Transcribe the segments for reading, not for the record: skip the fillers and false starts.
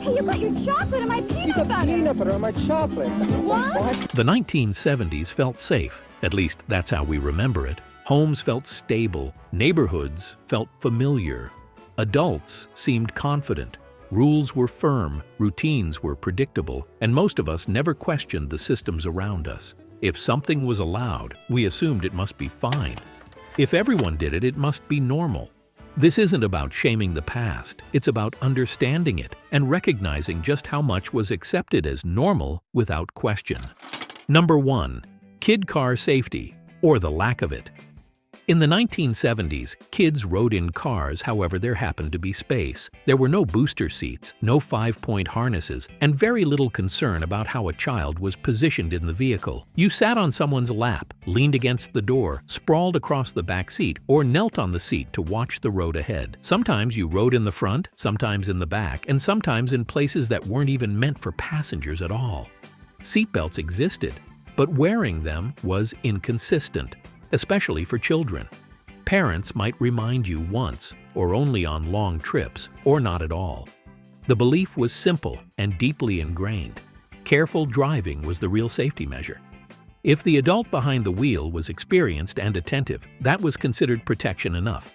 Hey, you got your chocolate and my peanut butter. Peanut butter on my chocolate. What? The 1970s felt safe, at least that's how we remember it. Homes felt stable, neighborhoods felt familiar. Adults seemed confident. Rules were firm, routines were predictable, and most of us never questioned the systems around us. If something was allowed, we assumed it must be fine. If everyone did it, it must be normal. This isn't about shaming the past, it's about understanding it and recognizing just how much was accepted as normal without question. Number 1. Kid car safety, or the lack of it. In the 1970s, kids rode in cars however there happened to be space. There were no booster seats, no 5-point harnesses, and very little concern about how a child was positioned in the vehicle. You sat on someone's lap, leaned against the door, sprawled across the back seat, or knelt on the seat to watch the road ahead. Sometimes you rode in the front, sometimes in the back, and sometimes in places that weren't even meant for passengers at all. Seatbelts existed, but wearing them was inconsistent, especially for children. Parents might remind you once, or only on long trips, or not at all. The belief was simple and deeply ingrained. Careful driving was the real safety measure. If the adult behind the wheel was experienced and attentive, that was considered protection enough.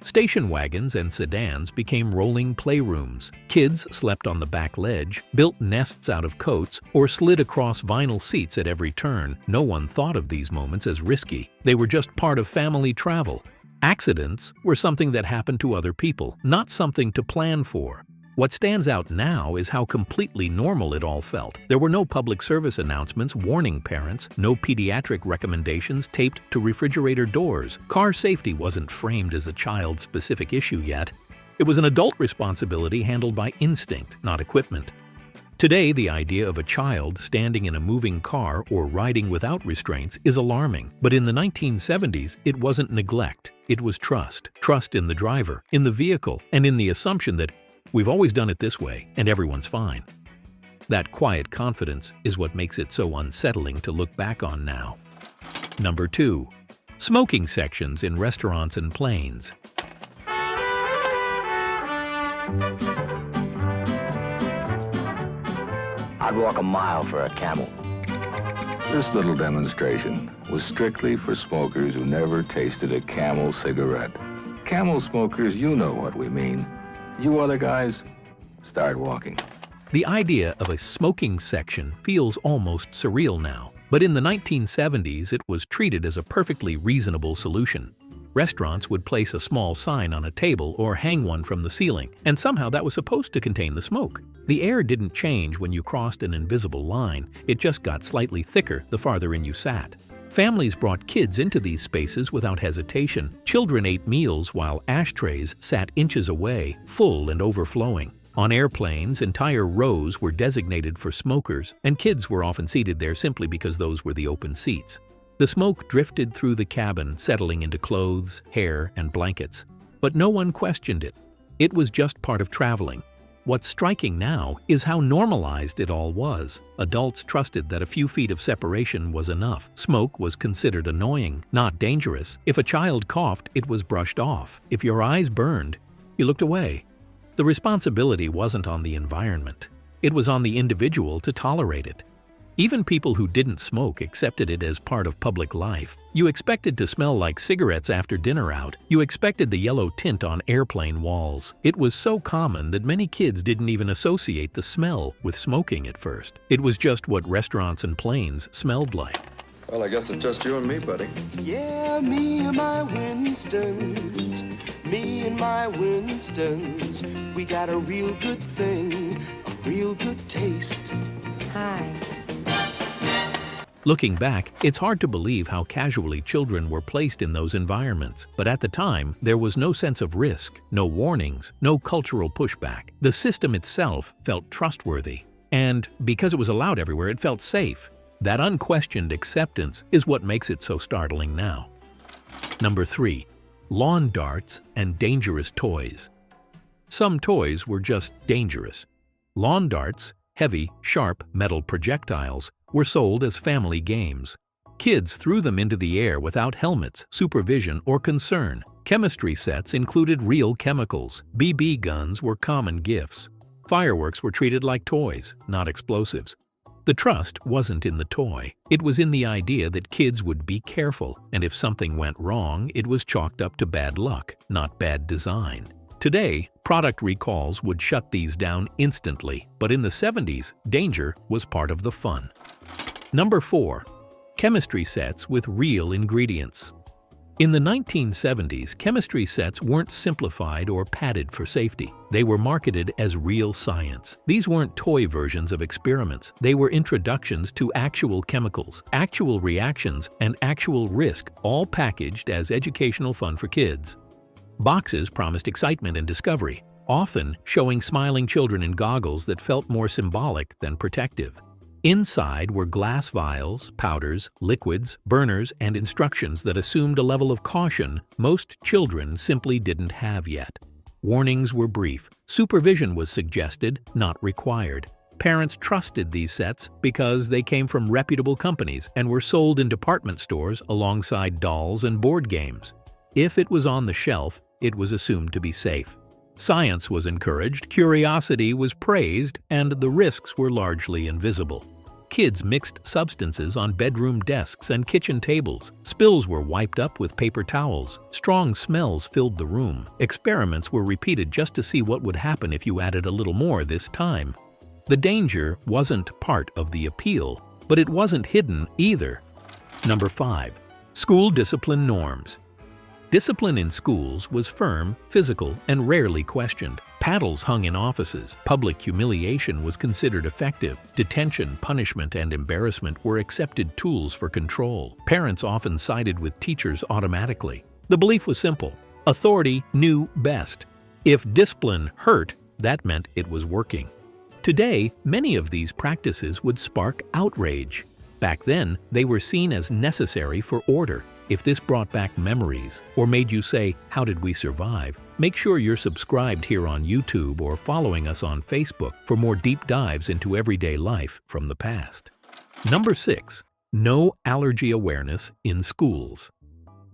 Station wagons and sedans became rolling playrooms. Kids slept on the back ledge, built nests out of coats, or slid across vinyl seats at every turn. No one thought of these moments as risky. They were just part of family travel. Accidents were something that happened to other people, not something to plan for. What stands out now is how completely normal it all felt. There were no public service announcements warning parents, no pediatric recommendations taped to refrigerator doors. Car safety wasn't framed as a child-specific issue yet. It was an adult responsibility handled by instinct, not equipment. Today, the idea of a child standing in a moving car or riding without restraints is alarming. But in the 1970s, it wasn't neglect. It was trust. Trust in the driver, in the vehicle, and in the assumption that we've always done it this way, and everyone's fine. That quiet confidence is what makes it so unsettling to look back on now. Number 2. Smoking sections in restaurants and planes. I'd walk a mile for a Camel. This little demonstration was strictly for smokers who never tasted a Camel cigarette. Camel smokers, you know what we mean. You other guys, start walking. The idea of a smoking section feels almost surreal now, but in the 1970s it was treated as a perfectly reasonable solution. Restaurants would place a small sign on a table or hang one from the ceiling, and somehow that was supposed to contain the smoke. The air didn't change when you crossed an invisible line, it just got slightly thicker the farther in you sat. Families brought kids into these spaces without hesitation. Children ate meals while ashtrays sat inches away, full and overflowing. On airplanes, entire rows were designated for smokers, and kids were often seated there simply because those were the open seats. The smoke drifted through the cabin, settling into clothes, hair, and blankets. But no one questioned it. It was just part of traveling. What's striking now is how normalized it all was. Adults trusted that a few feet of separation was enough. Smoke was considered annoying, not dangerous. If a child coughed, it was brushed off. If your eyes burned, you looked away. The responsibility wasn't on the environment. It was on the individual to tolerate it. Even people who didn't smoke accepted it as part of public life. You expected to smell like cigarettes after dinner out. You expected the yellow tint on airplane walls. It was so common that many kids didn't even associate the smell with smoking at first. It was just what restaurants and planes smelled like. Well, I guess it's just you and me, buddy. Yeah, me and my Winstons, me and my Winstons, we got a real good thing, a real good taste. Hi. Looking back, it's hard to believe how casually children were placed in those environments. But at the time, there was no sense of risk, no warnings, no cultural pushback. The system itself felt trustworthy. And because it was allowed everywhere, it felt safe. That unquestioned acceptance is what makes it so startling now. Number 3. Lawn darts and dangerous toys. Some toys were just dangerous. Lawn darts, heavy, sharp metal projectiles, were sold as family games. Kids threw them into the air without helmets, supervision, or concern. Chemistry sets included real chemicals. BB guns were common gifts. Fireworks were treated like toys, not explosives. The trust wasn't in the toy. It was in the idea that kids would be careful, and if something went wrong, it was chalked up to bad luck, not bad design. Today, product recalls would shut these down instantly, but in the 70s, danger was part of the fun. Number 4. Chemistry sets with real ingredients. In the 1970s, chemistry sets weren't simplified or padded for safety. They were marketed as real science. These weren't toy versions of experiments. They were introductions to actual chemicals, actual reactions, and actual risk, all packaged as educational fun for kids. Boxes promised excitement and discovery, often showing smiling children in goggles that felt more symbolic than protective. Inside were glass vials, powders, liquids, burners, and instructions that assumed a level of caution most children simply didn't have yet. Warnings were brief. Supervision was suggested, not required. Parents trusted these sets because they came from reputable companies and were sold in department stores alongside dolls and board games. If it was on the shelf, it was assumed to be safe. Science was encouraged, curiosity was praised, and the risks were largely invisible. Kids mixed substances on bedroom desks and kitchen tables. Spills were wiped up with paper towels. Strong smells filled the room. Experiments were repeated just to see what would happen if you added a little more this time. The danger wasn't part of the appeal, but it wasn't hidden either. Number 5. School discipline norms. Discipline in schools was firm, physical, and rarely questioned. Paddles hung in offices. Public humiliation was considered effective. Detention, punishment, and embarrassment were accepted tools for control. Parents often sided with teachers automatically. The belief was simple. Authority knew best. If discipline hurt, that meant it was working. Today, many of these practices would spark outrage. Back then, they were seen as necessary for order. If this brought back memories or made you say, "How did we survive?" make sure you're subscribed here on YouTube or following us on Facebook for more deep dives into everyday life from the past. Number 6. No allergy awareness in schools.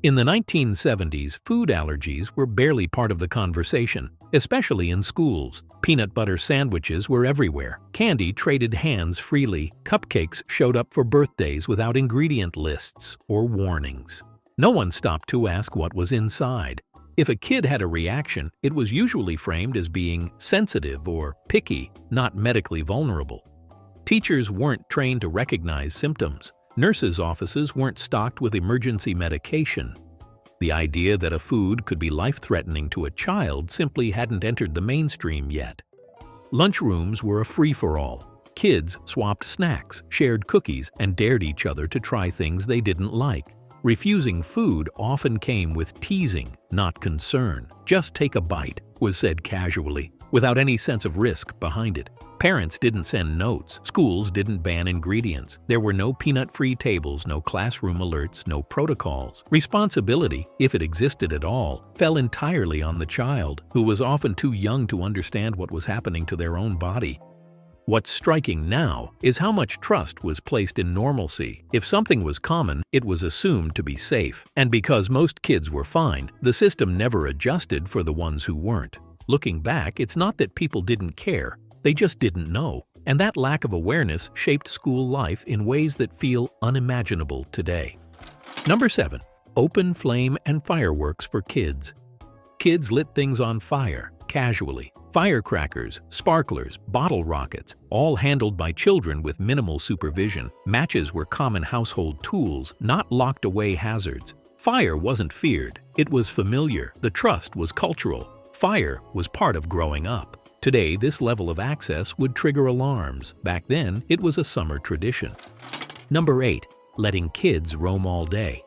In the 1970s, food allergies were barely part of the conversation, especially in schools. Peanut butter sandwiches were everywhere. Candy traded hands freely. Cupcakes showed up for birthdays without ingredient lists or warnings. No one stopped to ask what was inside. If a kid had a reaction, it was usually framed as being sensitive or picky, not medically vulnerable. Teachers weren't trained to recognize symptoms. Nurses' offices weren't stocked with emergency medication. The idea that a food could be life-threatening to a child simply hadn't entered the mainstream yet. Lunchrooms were a free-for-all. Kids swapped snacks, shared cookies, and dared each other to try things they didn't like. Refusing food often came with teasing, not concern. "Just take a bite," was said casually, without any sense of risk behind it. Parents didn't send notes. Schools didn't ban ingredients. There were no peanut-free tables, no classroom alerts, no protocols. Responsibility, if it existed at all, fell entirely on the child, who was often too young to understand what was happening to their own body. What's striking now is how much trust was placed in normalcy. If something was common, it was assumed to be safe. And because most kids were fine, the system never adjusted for the ones who weren't. Looking back, it's not that people didn't care. They just didn't know. And that lack of awareness shaped school life in ways that feel unimaginable today. Number 7. Open flame and fireworks for kids. Kids lit things on fire, casually. Firecrackers, sparklers, bottle rockets, all handled by children with minimal supervision. Matches were common household tools, not locked-away hazards. Fire wasn't feared. It was familiar. The trust was cultural. Fire was part of growing up. Today, this level of access would trigger alarms. Back then, it was a summer tradition. Number 8. Letting kids roam all day.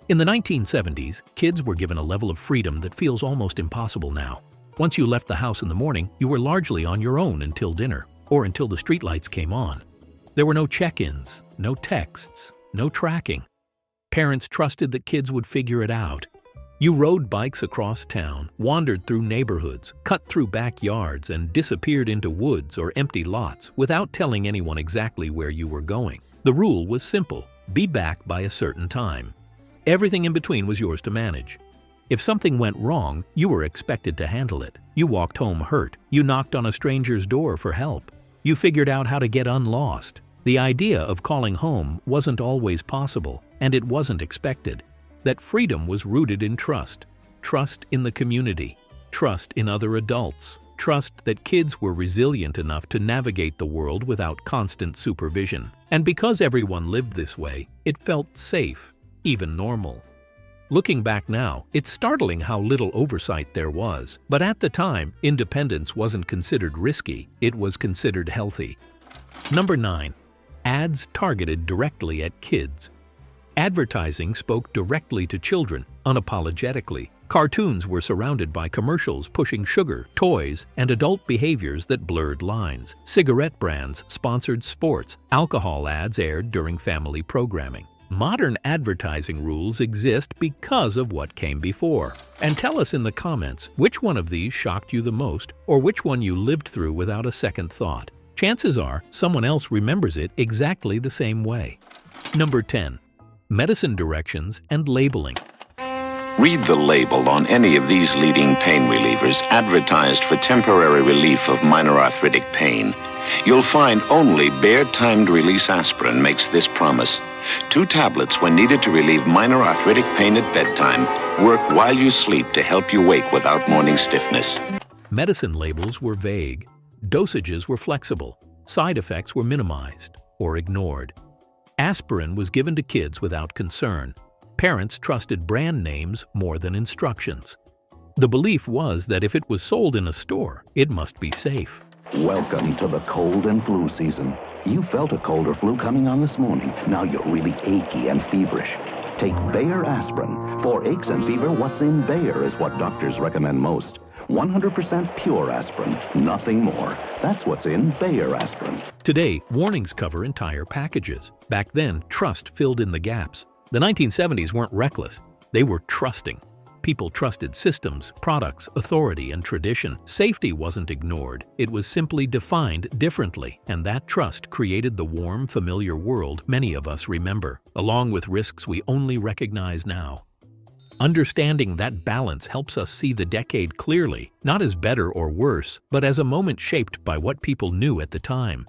In the 1970s, kids were given a level of freedom that feels almost impossible now. Once you left the house in the morning, you were largely on your own until dinner, or until the streetlights came on. There were no check-ins, no texts, no tracking. Parents trusted that kids would figure it out. You rode bikes across town, wandered through neighborhoods, cut through backyards, and disappeared into woods or empty lots without telling anyone exactly where you were going. The rule was simple: be back by a certain time. Everything in between was yours to manage. If something went wrong, you were expected to handle it. You walked home hurt. You knocked on a stranger's door for help. You figured out how to get unlost. The idea of calling home wasn't always possible, and it wasn't expected. That freedom was rooted in trust. Trust in the community. Trust in other adults. Trust that kids were resilient enough to navigate the world without constant supervision. And because everyone lived this way, it felt safe, even normal. Looking back now, it's startling how little oversight there was. But at the time, independence wasn't considered risky, it was considered healthy. Number 9. Ads targeted directly at kids. Advertising spoke directly to children, unapologetically. Cartoons were surrounded by commercials pushing sugar, toys, and adult behaviors that blurred lines. Cigarette brands sponsored sports. Alcohol ads aired during family programming. Modern advertising rules exist because of what came before. And tell us in the comments which one of these shocked you the most, or which one you lived through without a second thought. Chances are someone else remembers it exactly the same way. Number 10. Medicine directions and labeling. Read the label on any of these leading pain relievers advertised for temporary relief of minor arthritic pain. You'll find only Bayer-timed release aspirin makes this promise. 2 tablets when needed to relieve minor arthritic pain at bedtime work while you sleep to help you wake without morning stiffness. Medicine labels were vague. Dosages were flexible. Side effects were minimized or ignored. Aspirin was given to kids without concern. Parents trusted brand names more than instructions. The belief was that if it was sold in a store, it must be safe. Welcome to the cold and flu season. You felt a cold or flu coming on this morning. Now you're really achy and feverish. Take Bayer aspirin. For aches and fever, what's in Bayer is what doctors recommend most. 100% pure aspirin, nothing more. That's what's in Bayer aspirin. Today, warnings cover entire packages. Back then, trust filled in the gaps. The 1970s weren't reckless. They were trusting. People trusted systems, products, authority, and tradition. Safety wasn't ignored. It was simply defined differently, and that trust created the warm, familiar world many of us remember, along with risks we only recognize now. Understanding that balance helps us see the decade clearly, not as better or worse, but as a moment shaped by what people knew at the time.